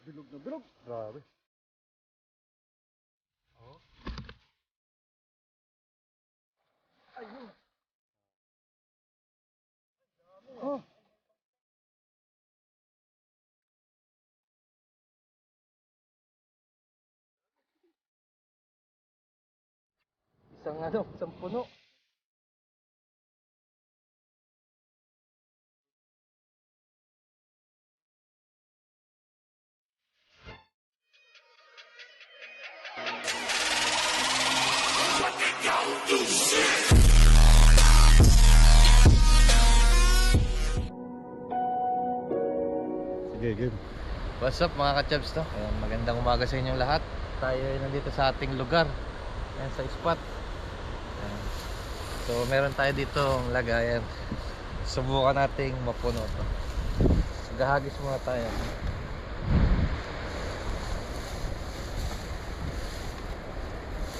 Bilog na bilog. Grabe. Oh. Ayun. Oh. Isang puno. Sige, game. What's up mga ka-chabs to? Ayan, magandang umaga sa inyong lahat. Tayo ay nandito sa ating lugar. Ayan, sa spot. Ayan. So meron tayo dito ang lagayan. Subukan nating mapuno to. Gahagis muna tayo.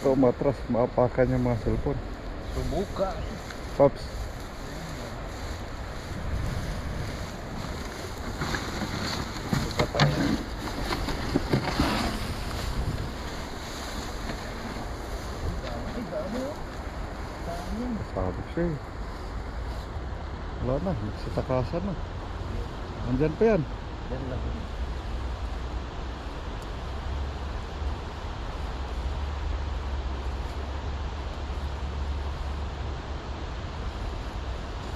Ito matras, maapakan yung mga cellphone. Subukan. Pops. Subukan tayo. Sabi siya eh. Wala na, nagsitakasan na. Nandyan pa yan. Yan lang.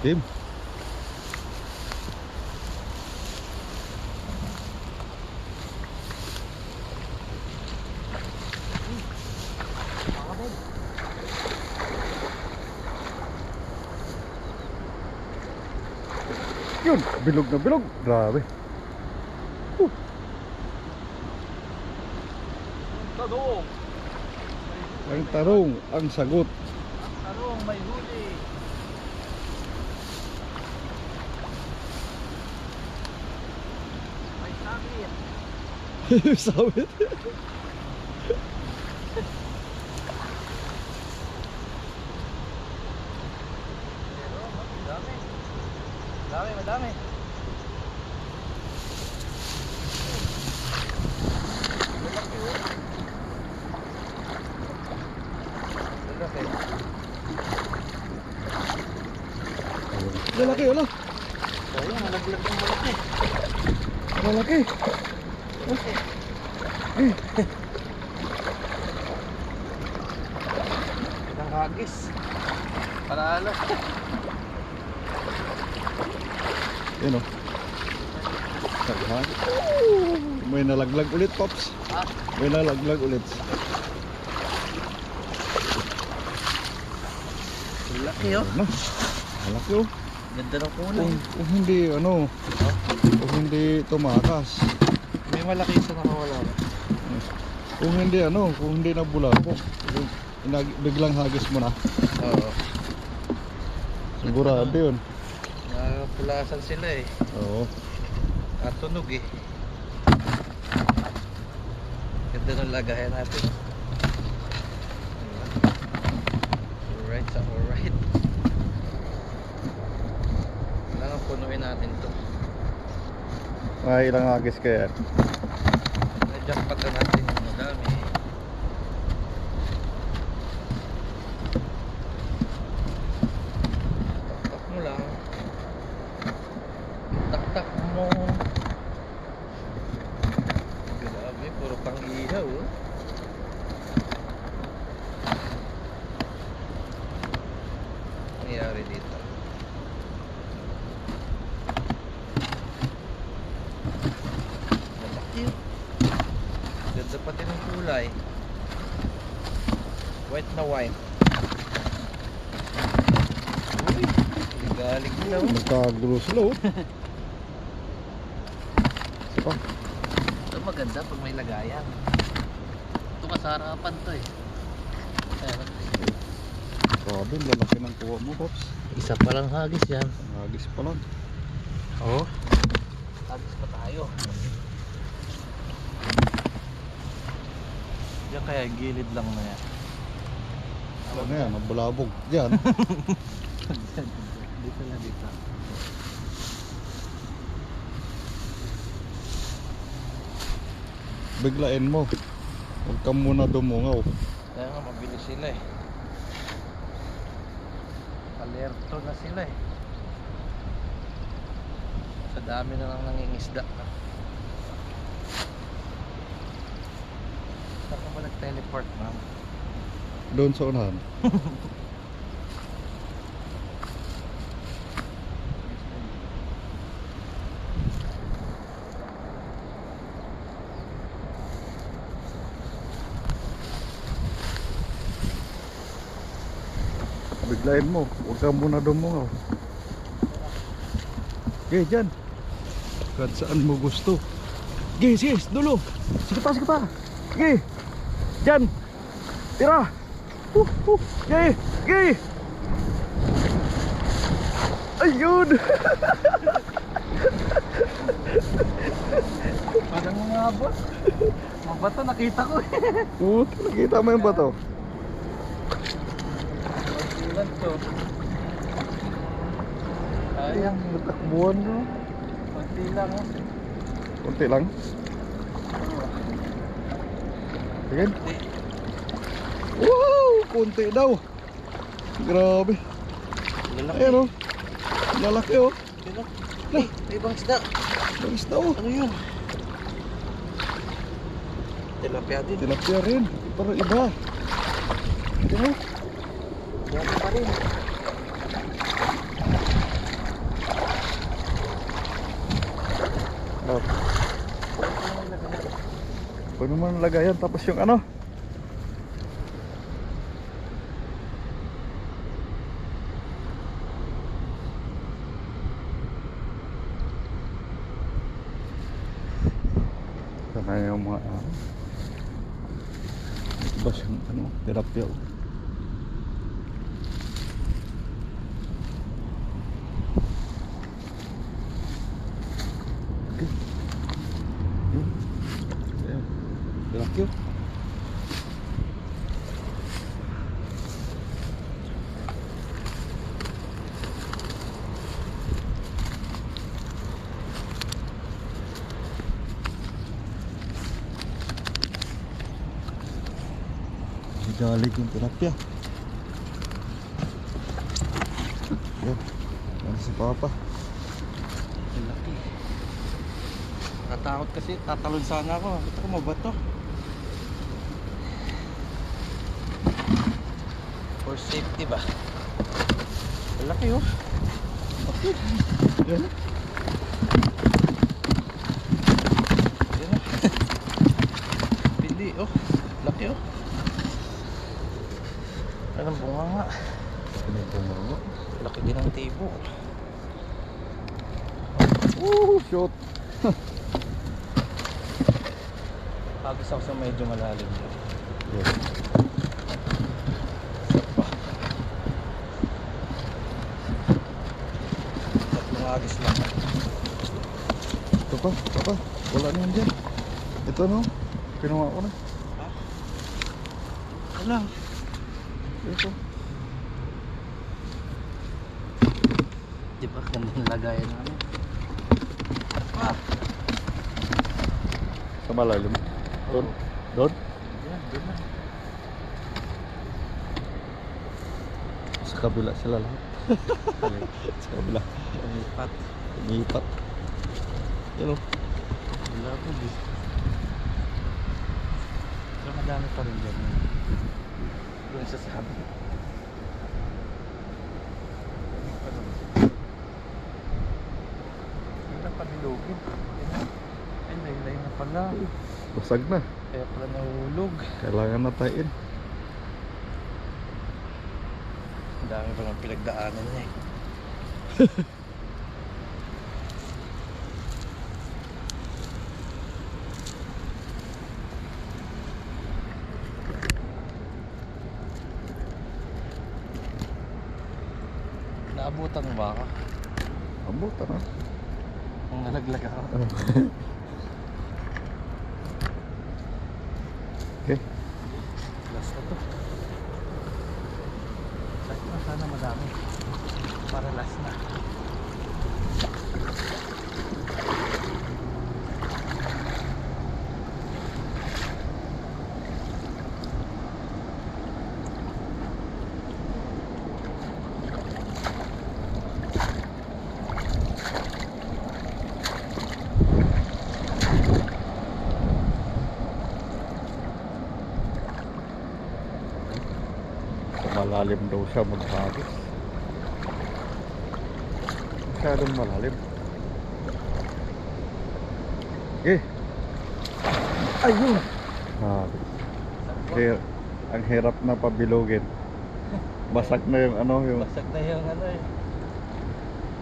Game. Yun, bilog na bilog. Grabe. Tarong! Ang tarong, ang sagot. Tarong, may huli! May sabit! Sabit. Madami. Malaki, wala. Ayun, malaglag yung malaki. Malaki. Isang hagis. Panalo. Yun o. May nalaglag ulit, Pops. Ha? May nalaglag ulit. Laki oh. Ano? Malaki o. Ganda ng kulay. Kung hindi, ano, kung hindi tumakas. May malaki isa nakawala. Kung hindi, ano, kung hindi nabulako. Biglang hagis mo na. Oo. Sigurado yun. Nakapulasan sila eh. Oo. At tunog eh. Ganda ng lagayan natin. Alright, so alright. Kailangan punuin natin to. Mga ilang hagis kaya. Na-jackpot na natin yung madami. Tak-tak mo lang. Tak-tak mo. Grabe, puro pang ihaw oh. Nangyari dito. Malaki oh. Ganda pati ng kulay. White na white. Uy, galing na oh. Magkagulo sila o. Ito maganda pag may lagayan. Ito kasarapan to eh. Ayan. Grabe, lalaki ng kuha mo, Pops. Isa pa lang hagis yan. Ang hagis pa lang. Oo. Hagis pa tayo. Diyan kaya gilid lang na yan. Ano na yan, nabulabog. Diyan. Dito na dito. biglain mo. Huwag ka muna dumungaw. Kaya nga, mabilis sila eh. Alerto na sila eh. Sa dami na lang nangingisda. Saan ka ba nag-teleport, ma'am? Doon sa unahan. Biglain mo, huwag ka muna dumungaw. Okay, dyan. Kahit saan mo gusto. Okay, sige, dulo. Sige pa, sige pa. Okay, dyan. Tira. Okay, okay. Ayun. Parang mga abot. Mga bato nakita ko eh. Nakita mo yung bato? Ilan to? Sayang. Natakbuhan no? Kunti lang oh. Kunti lang. Sige. Kunti. Wow! Kunti daw. Grabe. Lalaki. Ayan oh. Lalaki oh. Sino? May ibang isda. Bangis na oh. Ano yun? Tilapia din. Tilapia rin. Pero iba. Ito mo. Dami pa rin. Oh. Pwede naman lagayan. Tapos yung ano. Sana yung mga iba siyang ano, tilapia oh. Okay. Yun. Ayan. Tilapia. Galig yung tilapia. Yan. Yan si Papa. Laki. Nakatakot kasi, tatalon sana ako. Ito ko mabato. For safety ba? Laki oh. Okay. Yan. Yan oh. Pili oh. Laki oh. Anong bunga nga? Ano yung pumungo? Laki din ang tibo. Shoot. Agos ako sa medyo malalim. Yes. Pa. Tatlong agos lang. Ito pa, Papa. Wala na yan dyan. Ito no. Kinuha ko na. Ha? Wala. Ito. Di ba gandang lagayan namin? Ah! Sa malalim. Doon. Doon. Yan, doon na. Sa kabila sila lahat. Sa kabila. Lumipat. Umipat. Yan o. Wala ko di. Pero madami pa rin dyan. Doon sa sabi. Hindi pa nilugin. Ay, laylay na pala. Basag na. Kaya pala nahulog. Kailangan natain. Ang dami pa ng pinagdaanan niya eh. Naabutan mo ba ako? Abutan na. Nung nalaglag ako. Okay. Last na to. Sana madami. Para last na. malalim daw siya maghagis. Masyadong malalim. Okay. Ayun. Ang hirap na pabilogin. Basag na yung ano, yung Basag na yung ano eh.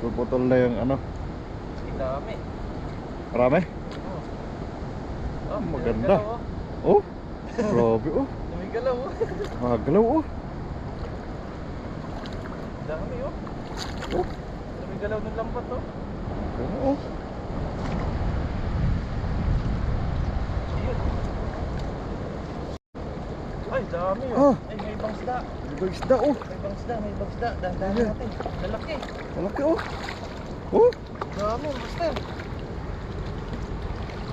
puputol na yung ano. Ang dami. Marami? Oh. Oh, Maganda. galaw, Oh, grabe oh. Tumigalaw oh. Magalaw oh. Dami oh. Oh, Tumigalaw ng lambat oh. ano oh. Ayun. Ay, dami oh. Ah. Ay, may ibang isda. Ibang isda oh. May ibang isda, may ibang isda. Dahan-dahan Ayan. natin. Lalaki. Malaki oh. Oh, Dami, master.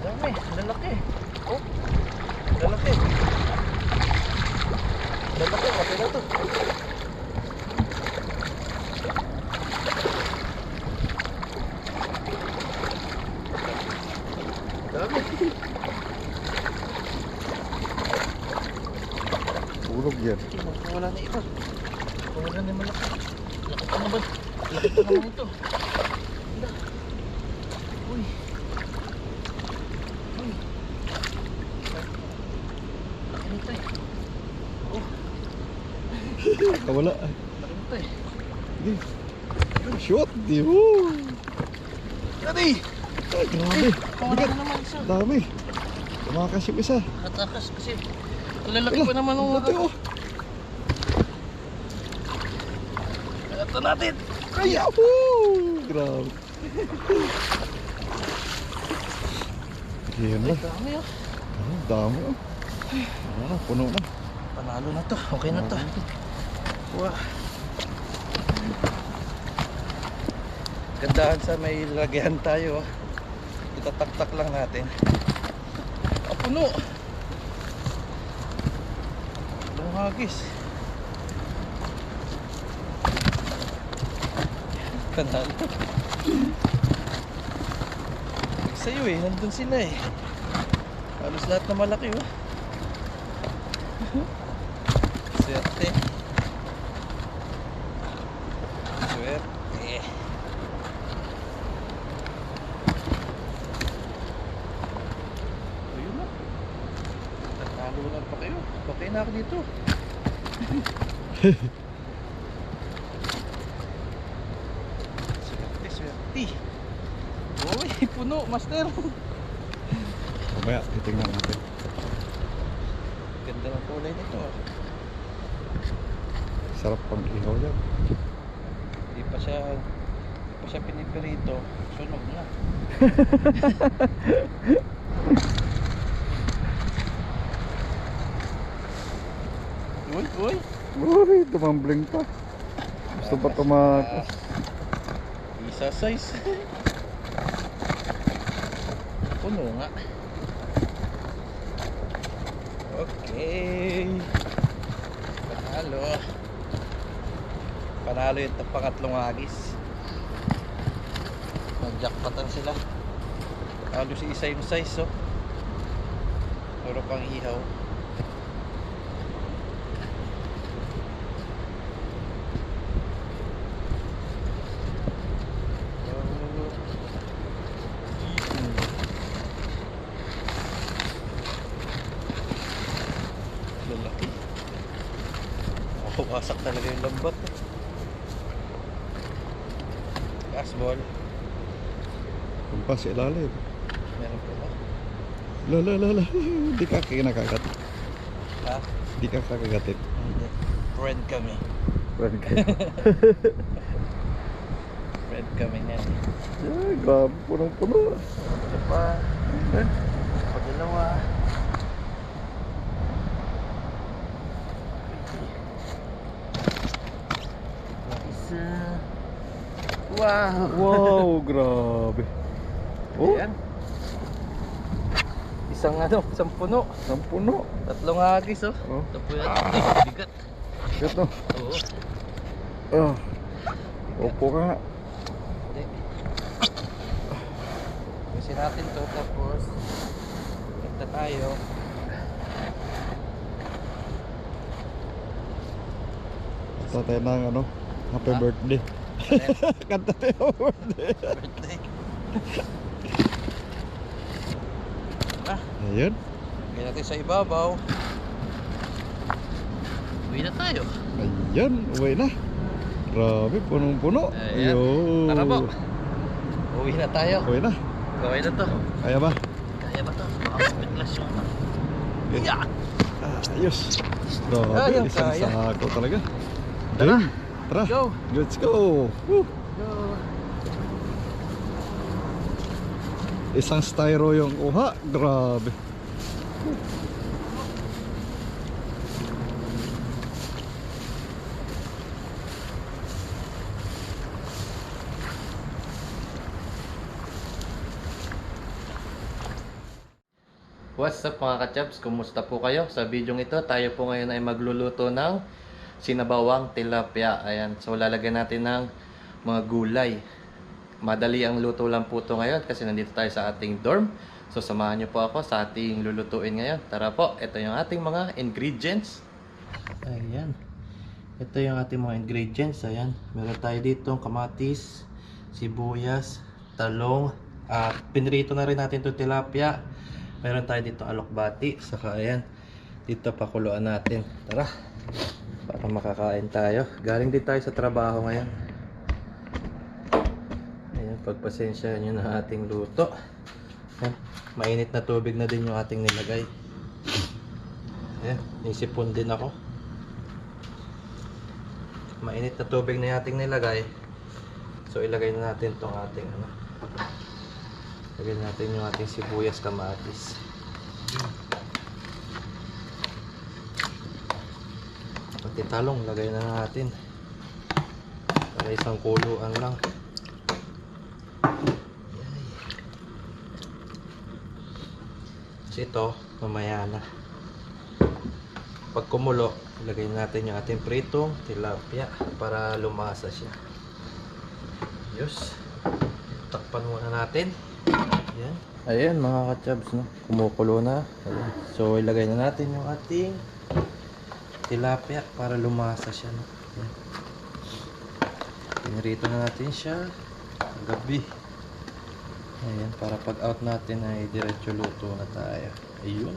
Dami, lalaki. Oh. Lalaki. Lalaki, okay na to. Dami. ulog yan. Wala na iba. Wala na malaki. Laki pa naman. Laki pa naman ito. Wala. Uy. Uy. Laki nito eh. Oh, Wala. laki nito eh. Sige. Shoot. Di oh. Ready! Ay, grabe. Wala Bigat. na naman isa. Dami. Tumakas yung isa. Katakas kasi lalaki pa naman ng Laki oh. Ito natin. Kaya oh. Grabe. Yan Ay, na. dami oh. Oh, dami oh. Ah, puno na. Panalo na to. Okay na to. Wow. Gandahan sa may lagyan tayo. Itataktak lang natin. Ah, puno. Ang hagis. Panalo. Sa'yo eh, nandun sila eh. Halos lahat na malaki oh. Swerte. Swerte. Ayun na. Tatalo lang pa kayo. Okay na ako dito. Swerte, swerte. Uy, puno, master. Mamaya, titingnan natin. Ganda ng kulay nito. Sarap pang ihaw yan. Hindi pa siya pinipirito. Sunog na. Uy, uy. Uy, tumambling pa. Gusto pa tumakas. Isa size. Puno nga. Okay. Panalo. Panalo yung pangatlong agis. Nag-jackpotan sila. Halos isa yung size oh. Puro pang ihaw. Lalaki. Oh, wasak talaga yung lambat. Gasball. Kumpas ilalim. Meron pa ba? Lala. Di ka kinakagat. Ha? Di ka kakagatin. Hindi. Friend kami. Friend ka. Friend kami niyan. Ay, grabe. Punong-puno. Ito pa. Pagdalawa. Isa. Wow. Wow, grabe. Oh, Ayan. Isang puno. ang puno. Tatlong hagis oh. Oh, Ito po yan. Ay, bigat. shit no. Oo. Ah, opo ka nga. Hindi. Kasi natin to tapos punta tayo. Kanta tayo ng ano, happy Ha? birthday. Kanta tayo happy birthday. Birthday. Ayun. Lagyan natin sa ibabaw. Uwi na tayo. Ayun, uwi na. Grabe, punong-puno. Ayan. Ayun. Tara po. Uwi na tayo. Uwi na. Uwi na to. Kaya ba? Kaya ba to? Makakapitlas yung yeah. Ayos. Grabe, Ayun, isang kaya. sako talaga. Tara. Game. Tara. Go. Let's go. Woo. Go. Isang styro yung uha. Grabe. What's up mga ka-chubs? Kumusta po kayo? Sa video ito, tayo po ngayon ay magluluto ng sinabawang tilapia. Ayan, so lalagyan natin ng mga gulay. Madali ang luto lang po ito ngayon kasi nandito tayo sa ating dorm. So samahan niyo po ako sa ating lulutuin ngayon. Tara po, ito yung ating mga ingredients. Ayan, ito yung ating mga ingredients. Ayan, meron tayo dito kamatis, sibuyas, talong, at pinrito na rin natin itong tilapia. Meron tayo dito alokbati, saka ayan, dito pakuluan natin. Tara, para makakain tayo. Galing din tayo sa trabaho ngayon. Ayan, pagpasensya nyo na ating luto. Ayan, mainit na tubig na din yung ating nilagay. Ayan, nisipon din ako. Mainit na tubig na yung ating nilagay. So ilagay na natin tong ating ano. Lagyan natin yung ating sibuyas, kamatis. Pati talong, lagay na natin. Para isang kuluan lang. Kasi ito, mamaya na. Pag kumulo, lagay natin yung ating pritong tilapia para lumasa siya. Yus. Takpan muna natin. Ayan. Ayan mga ka-chubs, no? Kumukulo na. Ayan. So ilagay na natin yung ating tilapia para lumasa siya, no? Ayan. Pinirito na natin siya gabi. Ayan, para pag out natin ay diretso luto na tayo. Ayun.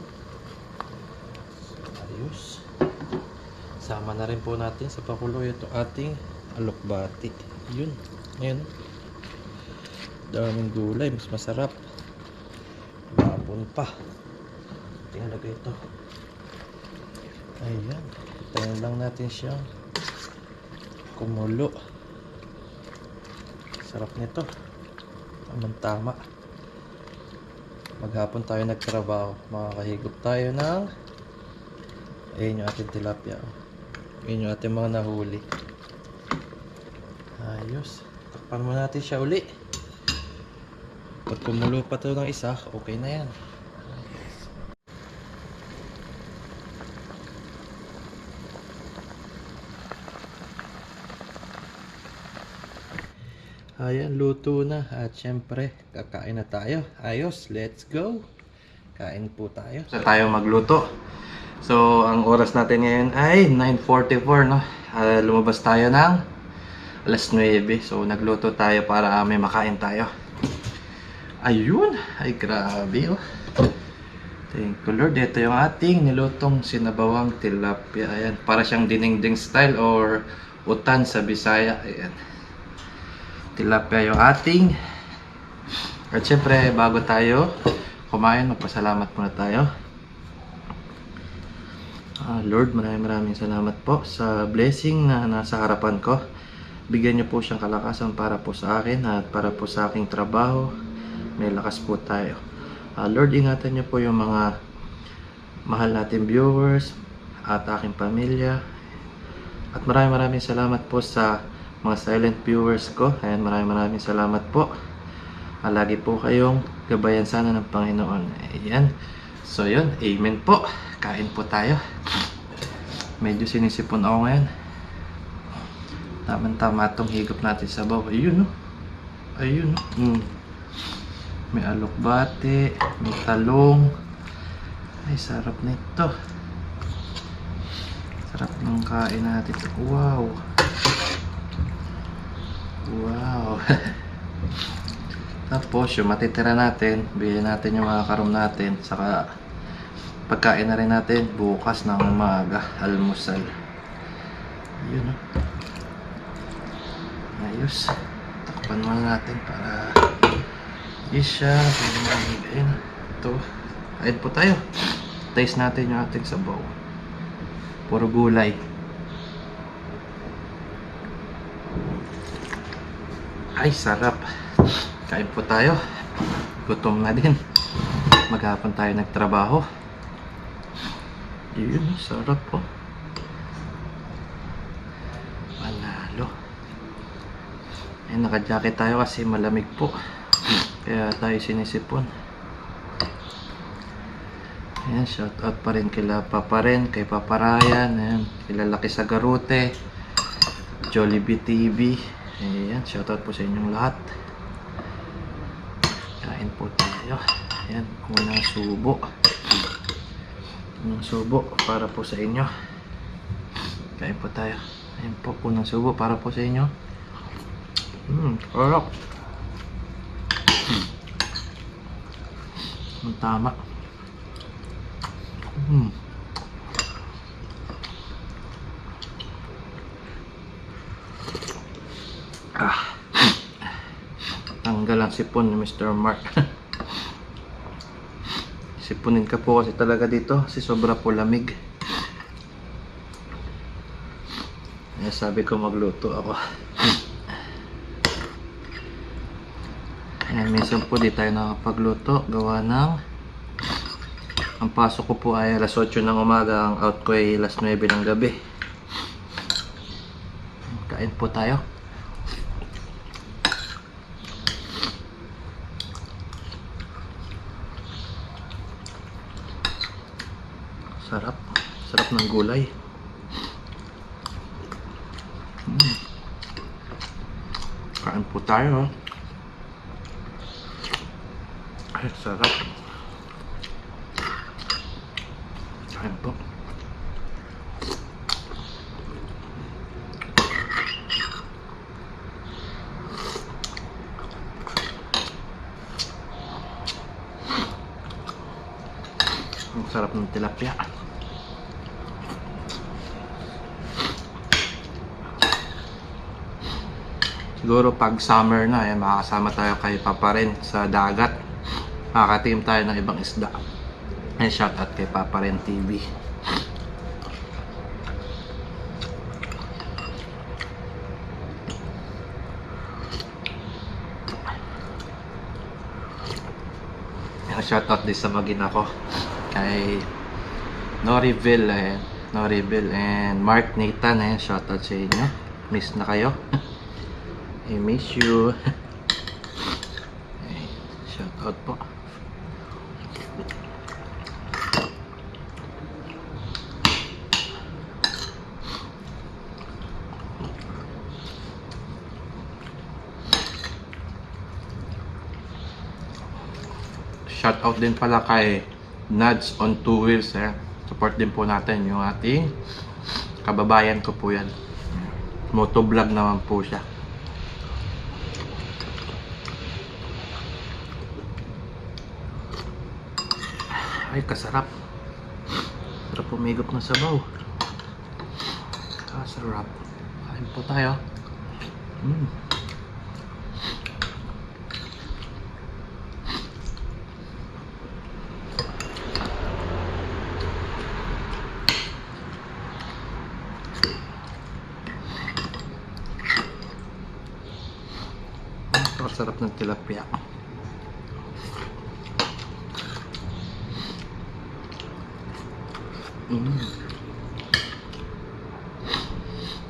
Ayos. Sama na rin po natin sa pakulo ito ating alokbati. Yun. Ayan. Daming gulay, mas masarap. Babon pa. Tingnan lagay ito. Ayan. Tingnan lang natin siyang kumulo. Sarap nito. Tama. Maghapon tayo nagtrabaho. Makakahigop tayo ng ayun yung ating tilapia. Ayun yung ating mga nahuli. Ayos. Takpan mo natin siya uli. Pag kumulo pa ito ng isa, okay na yan. Ayan, luto na. At syempre, kakain na tayo. Ayos, let's go. Kain po tayo. So tayo magluto. So, ang oras natin ngayon ay 9:44, no? Lumabas tayo ng alas 9. So, nagluto tayo para may makain tayo. Ayun, ay grabe, oh. Thank you Lord. Ito yung ating nilutong sinabawang tilapia. Ayan, para siyang dinengdeng style or utan sa Bisaya. Ayan, tilapia yung ating. At syempre, bago tayo kumain, magpasalamat muna tayo. Lord, maraming salamat po sa blessing na nasa harapan ko. Bigyan niyo po siyang kalakasan para po sa akin at para po sa aking trabaho. May lakas po tayo. Lord, ingatan niyo po yung mga mahal natin viewers at aking pamilya. At maraming salamat po sa mga silent viewers ko. Ayan, maraming salamat po. Lagi po kayong gabayan sana ng Panginoon. Ayan. So yun, amen po. Kain po tayo. Medyo sinisipon ako ngayon. Tama-tama itong higop natin sa bawah. Ayun, no? Ayun, no? May alokbate, may talong. Ay, sarap nito. Sarap ng kain natin. Wow. Wow. Tapos yung matitira natin, bilhin natin yung mga karom natin, saka pagkain na rin natin bukas ng umaga, almusal. Yun, oh. Ayos. Takpan muna natin para siya pwede mahigain. Ito, kain po tayo. Taste natin yung ating sabaw. Puro gulay. Ay, sarap. Kain po tayo. Gutom na din. Maghapon tayo nagtrabaho. Yun, sarap po. Panalo. Ay, naka-jacket tayo kasi malamig po. Kaya tayo sinisipon. Ayan, shout out pa rin kila Papa Ren, kay Papa Ryan, ayan, kila Laki Sagarute, Jollibee TV. Ayan, shout out po sa inyong lahat. Kain po tayo. Ayan, unang subo. Unang subo para po sa inyo. Kain po tayo. Ayan po, unang subo para po sa inyo. Sarap. Ang tama. Tanggal ang sipon ni Mr. Mark. Sipunin ka po kasi talaga dito kasi sobra po lamig. Kaya sabi ko magluto ako. Ayan, minsan po di tayo nakapagluto gawa ng ang pasok ko po ay alas 8 ng umaga, ang out ko ay alas 9 ng gabi. Kain po tayo. Sarap. Sarap ng gulay. Kain po tayo. Ay, sarap. Kain po. Ang sarap ng tilapia. Siguro pag summer na, makakasama tayo kay Papa Ren sa dagat. Makakatim tayo ng ibang isda. Ay, shoutout kay Papa Ren TV. Shoutout din sa magina ko kay Noriville and Mark Nathan. Shoutout sa inyo. Miss na kayo. I miss you. Shoutout po. Shoutout din pala kay Nads on Two Wheels. Support din po natin yung ating kababayan ko po yan. Motovlog naman po siya. Ay, kasarap. Sarap umigop ng sabaw. Kasarap. Kain po tayo. Sarap ng tilapia.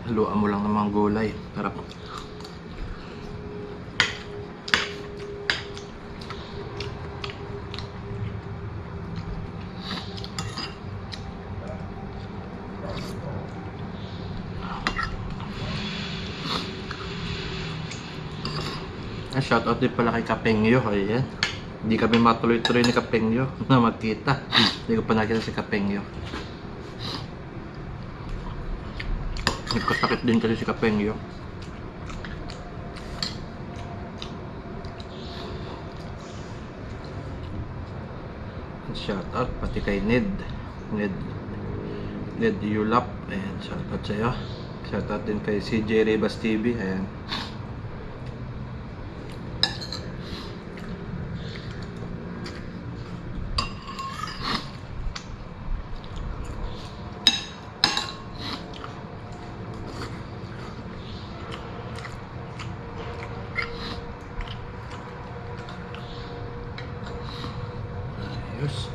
Haluan mo lang ng mga gulay. Sarap. Shoutout din pala kay Kapengyo. Ayan. Hindi kami matuloy-tuloy ni Kapengyo na magkita. Hindi ko pa nakita si Kapengyo. Nagkasakit din kasi si Kapengyo. Shout out pati kay Ned. Ned Yulap. Ayan, shout out sa'yo. Shout out din kay CJ Rebas TV. Ayan. Ayos.